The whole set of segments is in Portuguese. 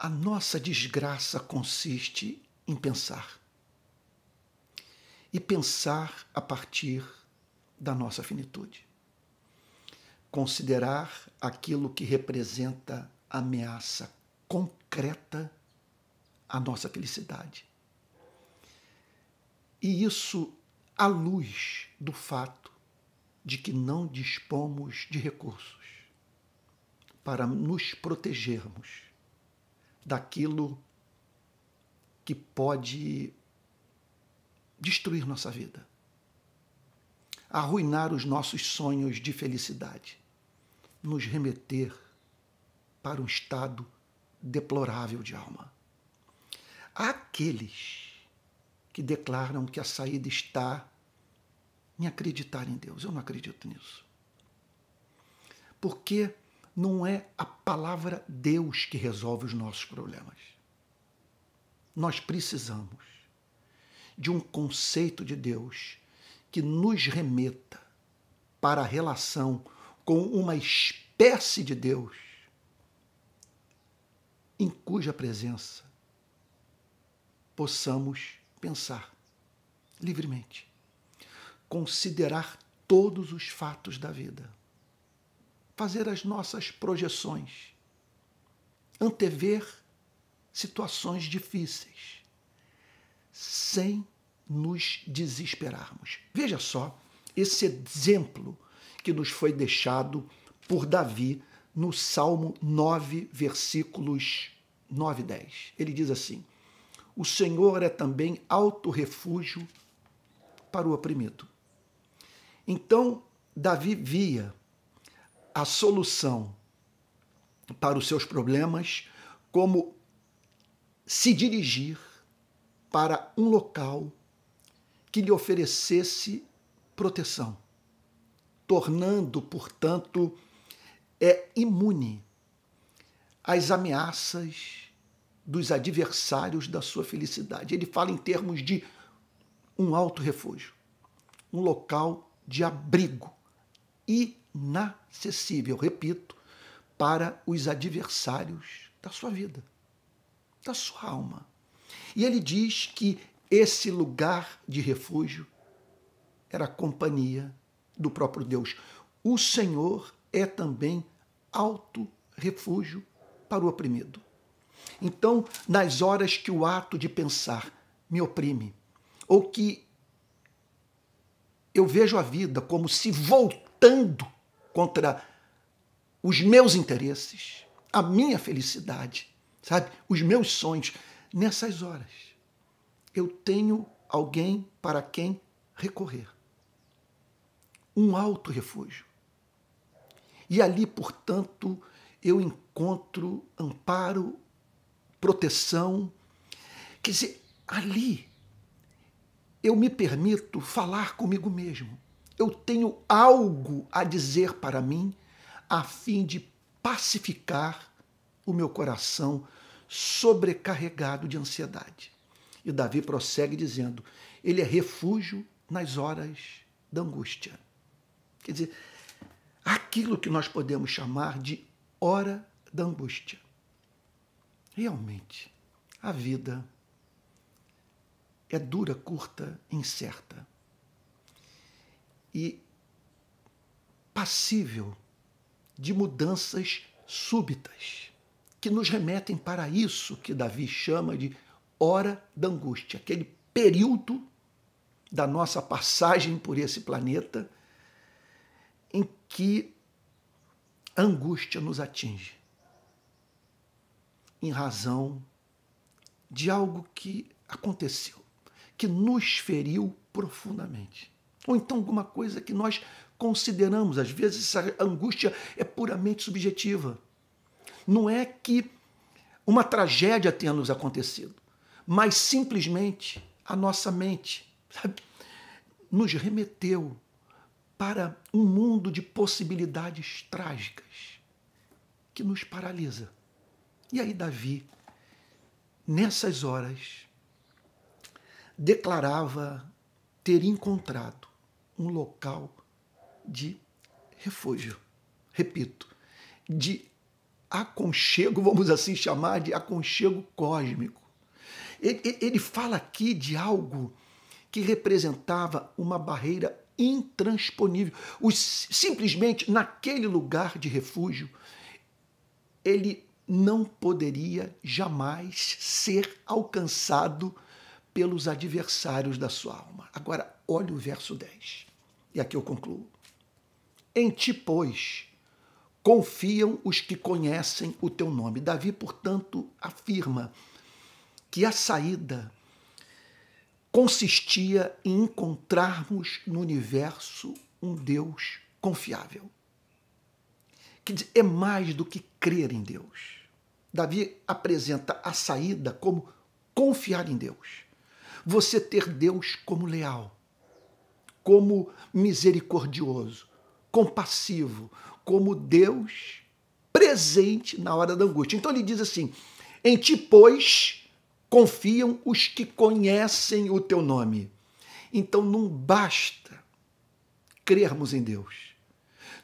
A nossa desgraça consiste em pensar. E pensar a partir da nossa finitude. Considerar aquilo que representa ameaça concreta à nossa felicidade. E isso à luz do fato de que não dispomos de recursos para nos protegermos daquilo que pode destruir nossa vida, arruinar os nossos sonhos de felicidade, nos remeter para um estado deplorável de alma. Há aqueles que declaram que a saída está em acreditar em Deus. Eu não acredito nisso. Porque não é a palavra Deus que resolve os nossos problemas. Nós precisamos de um conceito de Deus que nos remeta para a relação com uma espécie de Deus em cuja presença possamos pensar livremente, considerar todos os fatos da vida, fazer as nossas projeções, antever situações difíceis, sem nos desesperarmos. Veja só esse exemplo que nos foi deixado por Davi no Salmo 9, versículos 9 e 10. Ele diz assim: o Senhor é também alto refúgio para o oprimido. Então, Davi via a solução para os seus problemas como se dirigir para um local que lhe oferecesse proteção, tornando, portanto, imune às ameaças dos adversários da sua felicidade. Ele fala em termos de um alto refúgio, um local de abrigo inacessível, repito, para os adversários da sua vida, da sua alma. E ele diz que esse lugar de refúgio era a companhia do próprio Deus. O Senhor é também alto refúgio para o oprimido. Então, nas horas que o ato de pensar me oprime, ou que eu vejo a vida como se voltando contra os meus interesses, a minha felicidade, sabe? Os meus sonhos, nessas horas, eu tenho alguém para quem recorrer. Um alto refúgio. E ali, portanto, eu encontro amparo, proteção. Quer dizer, ali eu me permito falar comigo mesmo. Eu tenho algo a dizer para mim a fim de pacificar o meu coração sobrecarregado de ansiedade. E Davi prossegue dizendo, ele é refúgio nas horas da angústia. Quer dizer, aquilo que nós podemos chamar de hora da angústia. Realmente, a vida é dura, curta, incerta e passível de mudanças súbitas que nos remetem para isso que Davi chama de hora da angústia, aquele período da nossa passagem por esse planeta em que a angústia nos atinge em razão de algo que aconteceu, que nos feriu profundamente. Ou então alguma coisa que nós consideramos, às vezes essa angústia é puramente subjetiva. Não é que uma tragédia tenha nos acontecido, mas simplesmente a nossa mente, sabe, nos remeteu para um mundo de possibilidades trágicas que nos paralisa. E aí Davi, nessas horas, declarava ter encontrado um local de refúgio. Repito, de aconchego, vamos assim chamar de aconchego cósmico. Ele fala aqui de algo que representava uma barreira intransponível. Simplesmente naquele lugar de refúgio, ele não poderia jamais ser alcançado pelos adversários da sua alma. Agora, olha o verso 10. E aqui eu concluo. Em ti, pois, confiam os que conhecem o teu nome. Davi, portanto, afirma que a saída consistia em encontrarmos no universo um Deus confiável. Quer dizer, é mais do que crer em Deus. Davi apresenta a saída como confiar em Deus. Você ter Deus como leal, como misericordioso, compassivo, como Deus presente na hora da angústia. Então ele diz assim, em ti, pois, confiam os que conhecem o teu nome. Então não basta crermos em Deus.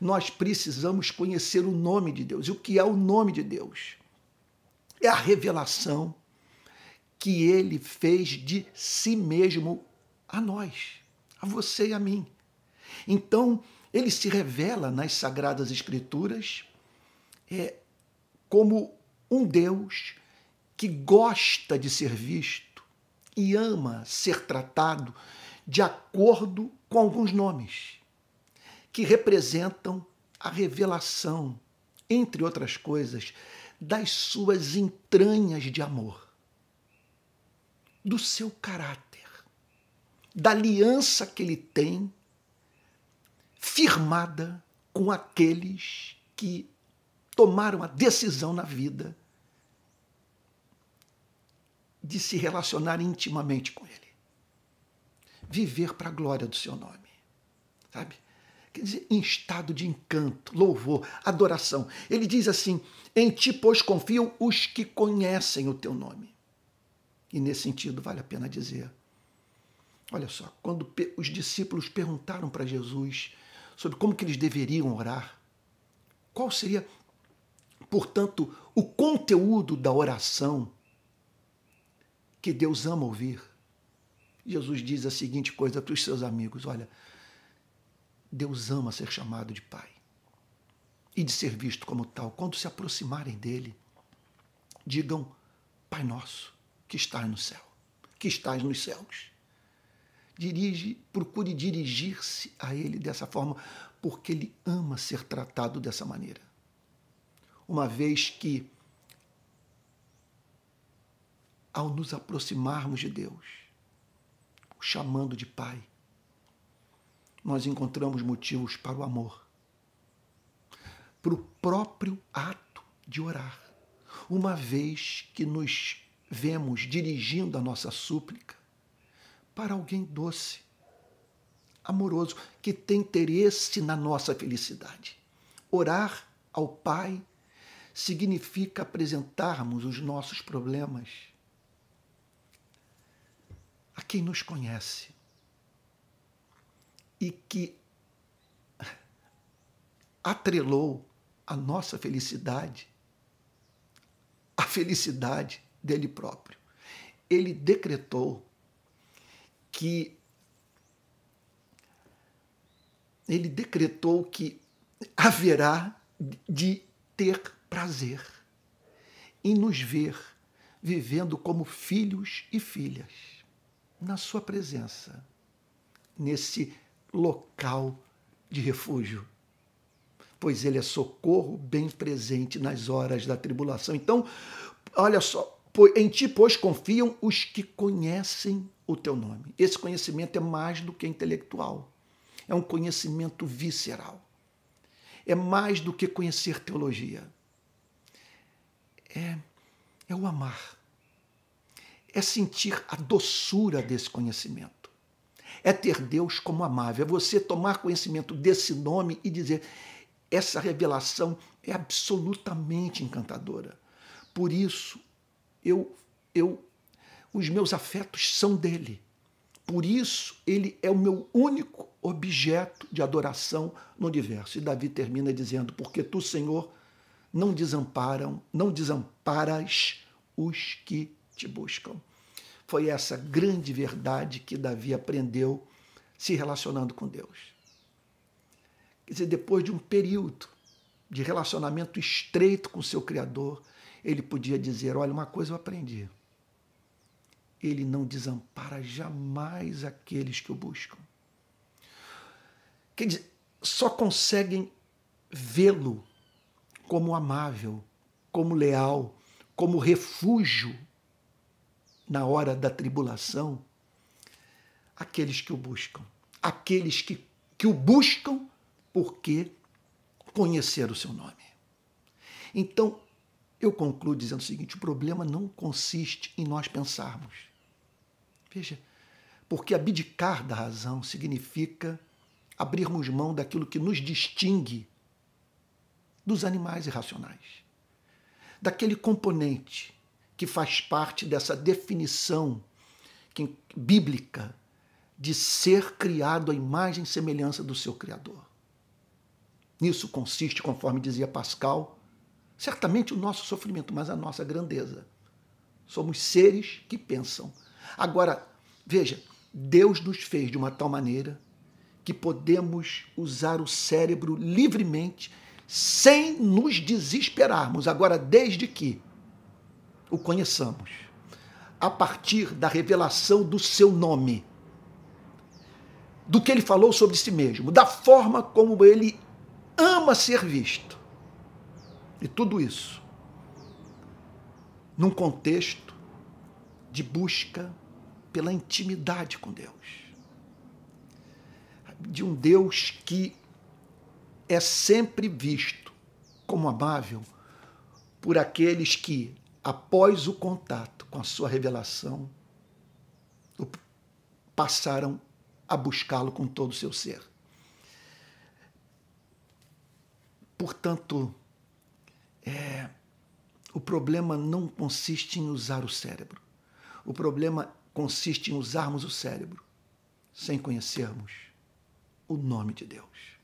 Nós precisamos conhecer o nome de Deus. E o que é o nome de Deus? É a revelação que ele fez de si mesmo a nós, a você e a mim. Então, ele se revela nas Sagradas Escrituras como um Deus que gosta de ser visto e ama ser tratado de acordo com alguns nomes que representam a revelação, entre outras coisas, das suas entranhas de amor, do seu caráter, da aliança que ele tem firmada com aqueles que tomaram a decisão na vida de se relacionar intimamente com ele. Viver para a glória do seu nome, sabe? Quer dizer, em estado de encanto, louvor, adoração. Ele diz assim, em ti, pois, confiam os que conhecem o teu nome. E nesse sentido, vale a pena dizer, olha só, quando os discípulos perguntaram para Jesus sobre como que eles deveriam orar, qual seria, portanto, o conteúdo da oração que Deus ama ouvir, Jesus diz a seguinte coisa para os seus amigos, olha, Deus ama ser chamado de Pai e de ser visto como tal. Quando se aproximarem dele, digam, Pai nosso, que estás no céu, que estás nos céus. Procure dirigir-se a ele dessa forma, porque ele ama ser tratado dessa maneira. Uma vez que, ao nos aproximarmos de Deus, o chamando de Pai, nós encontramos motivos para o amor, para o próprio ato de orar. Uma vez que nos vemos dirigindo a nossa súplica para alguém doce, amoroso, que tem interesse na nossa felicidade. Orar ao Pai significa apresentarmos os nossos problemas a quem nos conhece e que atrelou a nossa felicidade à felicidade dele próprio. Ele decretou que haverá de ter prazer em nos ver vivendo como filhos e filhas na sua presença, nesse local de refúgio, pois ele é socorro bem presente nas horas da tribulação. Então, olha só, em ti, pois, confiam os que conhecem o teu nome. Esse conhecimento é mais do que intelectual, é um conhecimento visceral, é mais do que conhecer teologia, é o amar, é sentir a doçura desse conhecimento. É ter Deus como amável, é você tomar conhecimento desse nome e dizer, essa revelação é absolutamente encantadora. Por isso, os meus afetos são dele. Por isso, ele é o meu único objeto de adoração no universo. E Davi termina dizendo, porque tu, Senhor, não desamparas os que te buscam. Foi essa grande verdade que Davi aprendeu se relacionando com Deus. Quer dizer, depois de um período de relacionamento estreito com o seu Criador, ele podia dizer, olha, uma coisa eu aprendi. Ele não desampara jamais aqueles que o buscam. Quer dizer, só conseguem vê-lo como amável, como leal, como refúgio na hora da tribulação, aqueles que o buscam. Aqueles que o buscam porque conheceram o seu nome. Então, eu concluo dizendo o seguinte, o problema não consiste em nós pensarmos. Veja, porque abdicar da razão significa abrirmos mão daquilo que nos distingue dos animais irracionais, daquele componente que faz parte dessa definição bíblica de ser criado à imagem e semelhança do seu Criador. Nisso consiste, conforme dizia Pascal, certamente o nosso sofrimento, mas a nossa grandeza. Somos seres que pensam. Agora, veja, Deus nos fez de uma tal maneira que podemos usar o cérebro livremente, sem nos desesperarmos. Agora, desde que o conheçamos, a partir da revelação do seu nome, do que ele falou sobre si mesmo, da forma como ele ama ser visto. E tudo isso num contexto de busca pela intimidade com Deus. De um Deus que é sempre visto como amável por aqueles que, após o contato com a sua revelação, passaram a buscá-lo com todo o seu ser. Portanto, o problema não consiste em usar o cérebro. O problema consiste em usarmos o cérebro sem conhecermos o nome de Deus.